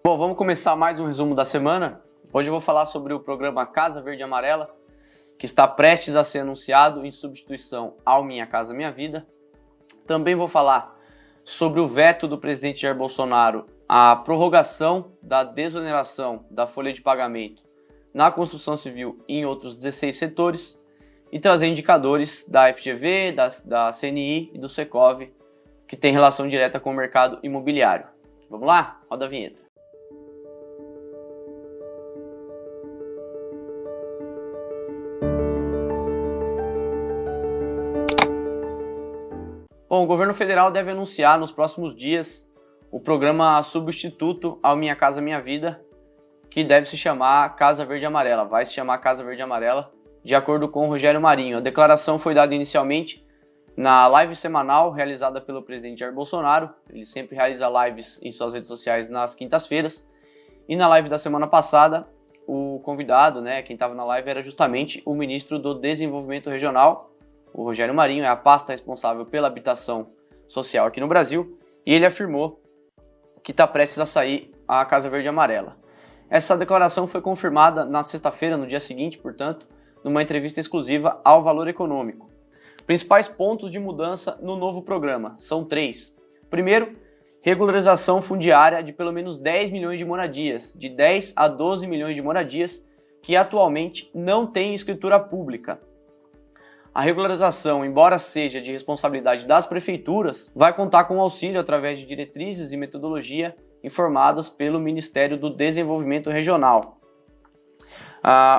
Bom, vamos começar mais um resumo da semana. Hoje eu vou falar sobre o programa Casa Verde e Amarela, que está prestes a ser anunciado em substituição ao Minha Casa Minha Vida. Também vou falar sobre o veto do presidente Jair Bolsonaro à prorrogação da desoneração da folha de pagamento na construção civil e em outros 16 setores e trazer indicadores da FGV, da CNI e do Secov, que tem relação direta com o mercado imobiliário. Vamos lá? Roda a vinheta. Bom, o governo federal deve anunciar nos próximos dias o programa substituto ao Minha Casa Minha Vida, que deve se chamar Casa Verde e Amarela. Vai se chamar Casa Verde e Amarela, de acordo com o Rogério Marinho. A declaração foi dada inicialmente na live semanal realizada pelo presidente Jair Bolsonaro. Ele sempre realiza lives em suas redes sociais nas quintas-feiras. E na live da semana passada, o convidado, quem estava na live, era justamente o ministro do Desenvolvimento Regional. O Rogério Marinho é a pasta responsável pela habitação social aqui no Brasil, e ele afirmou que está prestes a sair a Casa Verde e Amarela. Essa declaração foi confirmada na sexta-feira, no dia seguinte, portanto, numa entrevista exclusiva ao Valor Econômico. Principais pontos de mudança no novo programa são 3. Primeiro, regularização fundiária de pelo menos 10 milhões de moradias, de 10 a 12 milhões de moradias que atualmente não têm escritura pública. A regularização, embora seja de responsabilidade das prefeituras, vai contar com auxílio através de diretrizes e metodologia informadas pelo Ministério do Desenvolvimento Regional.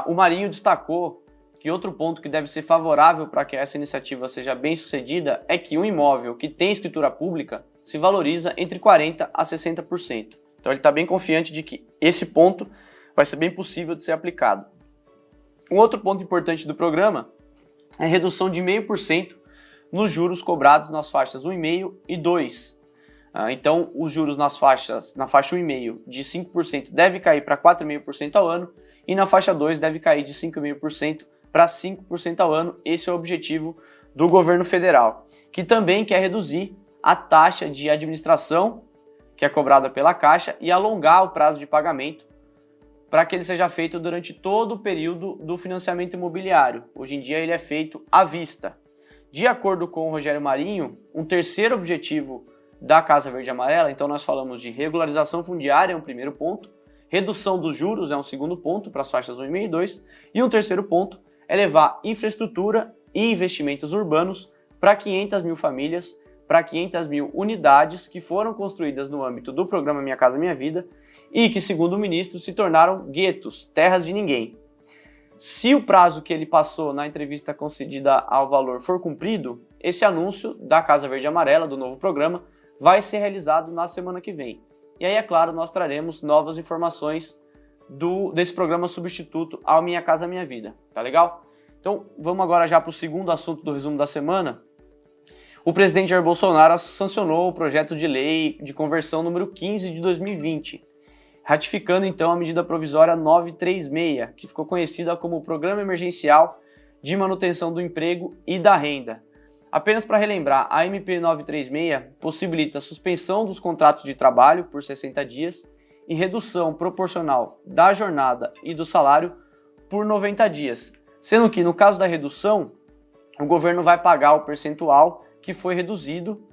O Marinho destacou que outro ponto que deve ser favorável para que essa iniciativa seja bem sucedida é que um imóvel que tem escritura pública se valoriza entre 40% a 60%. Então ele está bem confiante de que esse ponto vai ser bem possível de ser aplicado. Um outro ponto importante do programa é a redução de 0,5% nos juros cobrados nas faixas 1,5% e 2%. Então, os juros na faixa 1,5% de 5% deve cair para 4,5% ao ano e na faixa 2 deve cair de 5,5% para 5% ao ano. Esse é o objetivo do governo federal, que também quer reduzir a taxa de administração que é cobrada pela Caixa e alongar o prazo de pagamento para que ele seja feito durante todo o período do financiamento imobiliário. Hoje em dia ele é feito à vista. De acordo com o Rogério Marinho, um terceiro objetivo da Casa Verde e Amarela, então nós falamos de regularização fundiária, é um primeiro ponto, redução dos juros é um segundo ponto para as faixas 1,5 e 2, e um terceiro ponto é levar infraestrutura e investimentos urbanos para 500 mil famílias, para 500 mil unidades que foram construídas no âmbito do programa Minha Casa Minha Vida e que, segundo o ministro, se tornaram guetos, terras de ninguém. Se o prazo que ele passou na entrevista concedida ao Valor for cumprido, esse anúncio da Casa Verde e Amarela, do novo programa, vai ser realizado na semana que vem. E aí, é claro, nós traremos novas informações desse programa substituto ao Minha Casa Minha Vida. Tá legal? Então, vamos agora já para o segundo assunto do resumo da semana. O presidente Jair Bolsonaro sancionou o projeto de lei de conversão número 15 de 2020, ratificando então a medida provisória 936, que ficou conhecida como o Programa Emergencial de Manutenção do Emprego e da Renda. Apenas para relembrar, a MP 936 possibilita a suspensão dos contratos de trabalho por 60 dias e redução proporcional da jornada e do salário por 90 dias, sendo que no caso da redução, o governo vai pagar o percentual que foi reduzido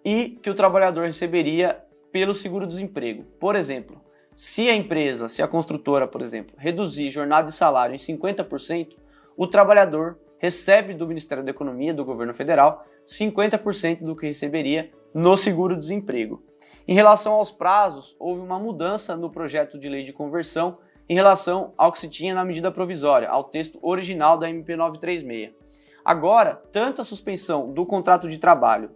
e que o trabalhador receberia pelo seguro-desemprego. Por exemplo, se a construtora, por exemplo, reduzir jornada e salário em 50%, o trabalhador recebe do Ministério da Economia, do governo federal, 50% do que receberia no seguro-desemprego. Em relação aos prazos, houve uma mudança no projeto de lei de conversão em relação ao que se tinha na medida provisória, ao texto original da MP 936. Agora, tanto a suspensão do contrato de trabalho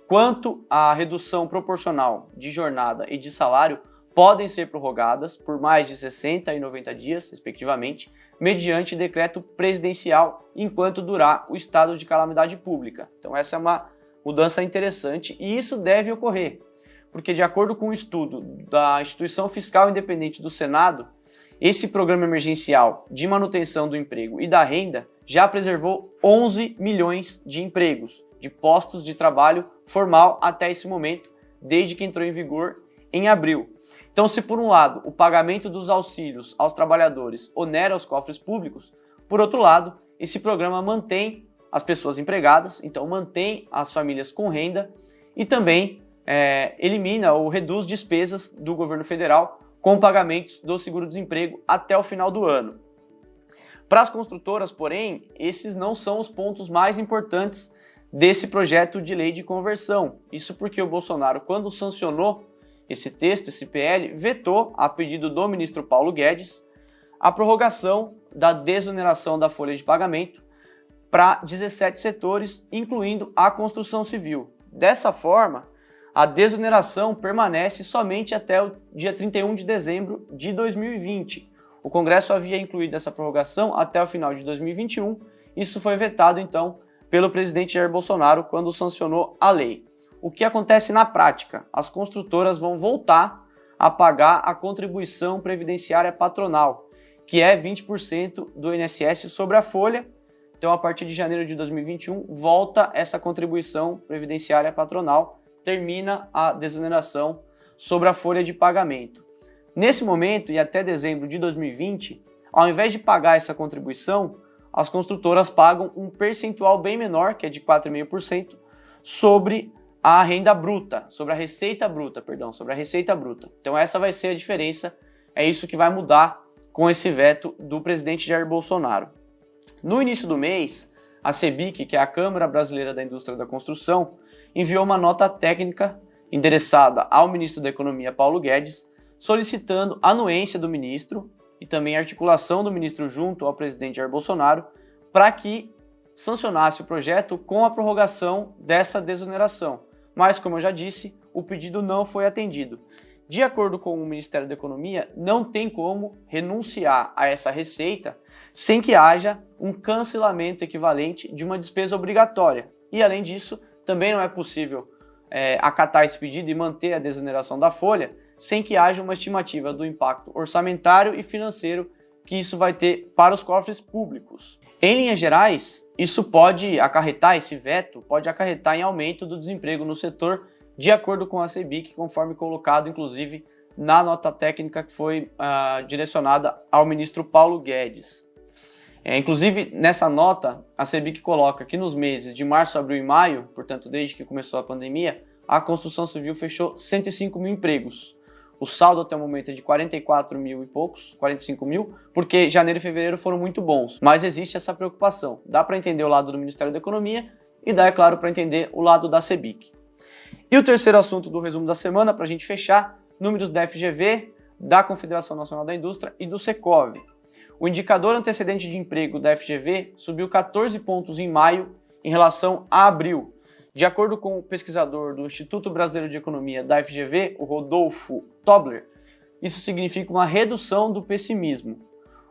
quanto a redução proporcional de jornada e de salário podem ser prorrogadas por mais de 60 e 90 dias, respectivamente, mediante decreto presidencial, enquanto durar o estado de calamidade pública. Então essa é uma mudança interessante e isso deve ocorrer, porque de acordo com o estudo da Instituição Fiscal Independente do Senado, esse programa emergencial de manutenção do emprego e da renda já preservou 11 milhões de empregos, de postos de trabalho formal até esse momento, desde que entrou em vigor em abril. Então, se por um lado o pagamento dos auxílios aos trabalhadores onera os cofres públicos, por outro lado, esse programa mantém as pessoas empregadas, então mantém as famílias com renda e também elimina ou reduz despesas do governo federal com pagamentos do seguro-desemprego até o final do ano. Para as construtoras, porém, esses não são os pontos mais importantes desse projeto de lei de conversão. Isso porque o Bolsonaro, quando sancionou esse texto, esse PL, vetou, a pedido do ministro Paulo Guedes, a prorrogação da desoneração da folha de pagamento para 17 setores, incluindo a construção civil. Dessa forma, a desoneração permanece somente até o dia 31 de dezembro de 2020. O Congresso havia incluído essa prorrogação até o final de 2021. Isso foi vetado, então, pelo presidente Jair Bolsonaro quando sancionou a lei. O que acontece na prática? As construtoras vão voltar a pagar a contribuição previdenciária patronal, que é 20% do INSS sobre a folha. Então, a partir de janeiro de 2021, volta essa contribuição previdenciária patronal, termina a desoneração sobre a folha de pagamento. Nesse momento, e até dezembro de 2020, ao invés de pagar essa contribuição, as construtoras pagam um percentual bem menor, que é de 4,5%, sobre a renda bruta, sobre a receita bruta. Então essa vai ser a diferença, é isso que vai mudar com esse veto do presidente Jair Bolsonaro. No início do mês, a CEBIC, que é a Câmara Brasileira da Indústria da Construção, enviou uma nota técnica endereçada ao ministro da Economia, Paulo Guedes, solicitando anuência do ministro e também articulação do ministro junto ao presidente Jair Bolsonaro para que sancionasse o projeto com a prorrogação dessa desoneração. Mas, como eu já disse, o pedido não foi atendido. De acordo com o Ministério da Economia, não tem como renunciar a essa receita sem que haja um cancelamento equivalente de uma despesa obrigatória. E, além disso, também não é possível acatar esse pedido e manter a desoneração da folha sem que haja uma estimativa do impacto orçamentário e financeiro que isso vai ter para os cofres públicos. Em linhas gerais, isso pode acarretar, esse veto pode acarretar em aumento do desemprego no setor, de acordo com a CEBIC, conforme colocado, inclusive, na nota técnica que foi direcionada ao ministro Paulo Guedes. Inclusive, nessa nota, a CEBIC coloca que nos meses de março, abril e maio, portanto, desde que começou a pandemia, a construção civil fechou 105 mil empregos. O saldo até o momento é de 44 mil e poucos, 45 mil, porque janeiro e fevereiro foram muito bons. Mas existe essa preocupação. Dá para entender o lado do Ministério da Economia e dá, é claro, para entender o lado da CEBIC. E o terceiro assunto do resumo da semana, para a gente fechar, números da FGV, da Confederação Nacional da Indústria e do Secov. O indicador antecedente de emprego da FGV subiu 14 pontos em maio em relação a abril. De acordo com o pesquisador do Instituto Brasileiro de Economia da FGV, o Rodolfo Tobler, isso significa uma redução do pessimismo.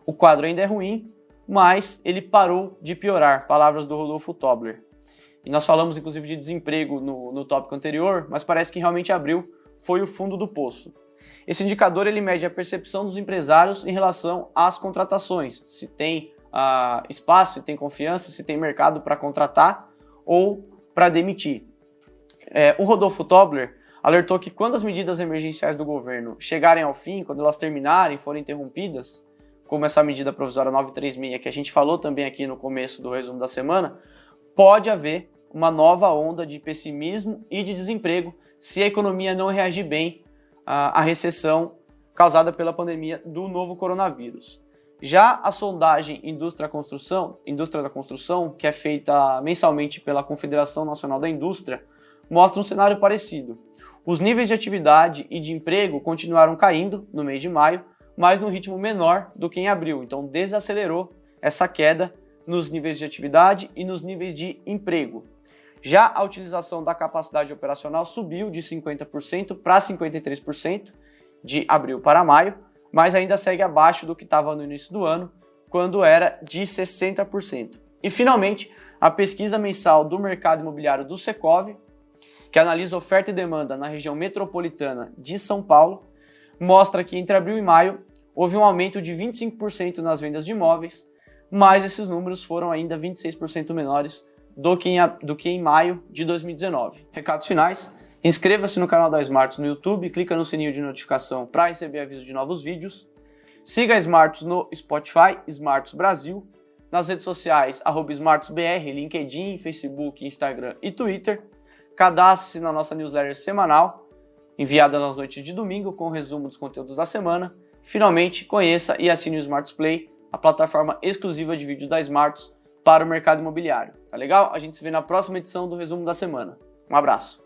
O quadro ainda é ruim, mas ele parou de piorar, palavras do Rodolfo Tobler. E nós falamos inclusive de desemprego no tópico anterior, mas parece que realmente abril foi o fundo do poço. Esse indicador ele mede a percepção dos empresários em relação às contratações, se tem espaço, se tem confiança, se tem mercado para contratar ou para demitir. O Rodolfo Tobler alertou que quando as medidas emergenciais do governo chegarem ao fim, quando elas terminarem, forem interrompidas, como essa medida provisória 936, que a gente falou também aqui no começo do resumo da semana, pode haver uma nova onda de pessimismo e de desemprego se a economia não reagir bem à recessão causada pela pandemia do novo coronavírus. Já a sondagem Indústria da Construção, que é feita mensalmente pela Confederação Nacional da Indústria, mostra um cenário parecido. Os níveis de atividade e de emprego continuaram caindo no mês de maio, mas no ritmo menor do que em abril, então desacelerou essa queda nos níveis de atividade e nos níveis de emprego. Já a utilização da capacidade operacional subiu de 50% para 53% de abril para maio, mas ainda segue abaixo do que estava no início do ano, quando era de 60%. E, finalmente, a pesquisa mensal do mercado imobiliário do Secov, que analisa oferta e demanda na região metropolitana de São Paulo, mostra que entre abril e maio houve um aumento de 25% nas vendas de imóveis, mas esses números foram ainda 26% menores do que em maio de 2019. Recados finais. Inscreva-se no canal da Smarts no YouTube, clica no sininho de notificação para receber aviso de novos vídeos. Siga a Smarts no Spotify, Smarts Brasil, nas redes sociais, @SmartsBR, LinkedIn, Facebook, Instagram e Twitter. Cadastre-se na nossa newsletter semanal, enviada nas noites de domingo, com o resumo dos conteúdos da semana. Finalmente, conheça e assine o Smarts Play, a plataforma exclusiva de vídeos da Smarts para o mercado imobiliário. Tá legal? A gente se vê na próxima edição do resumo da semana. Um abraço.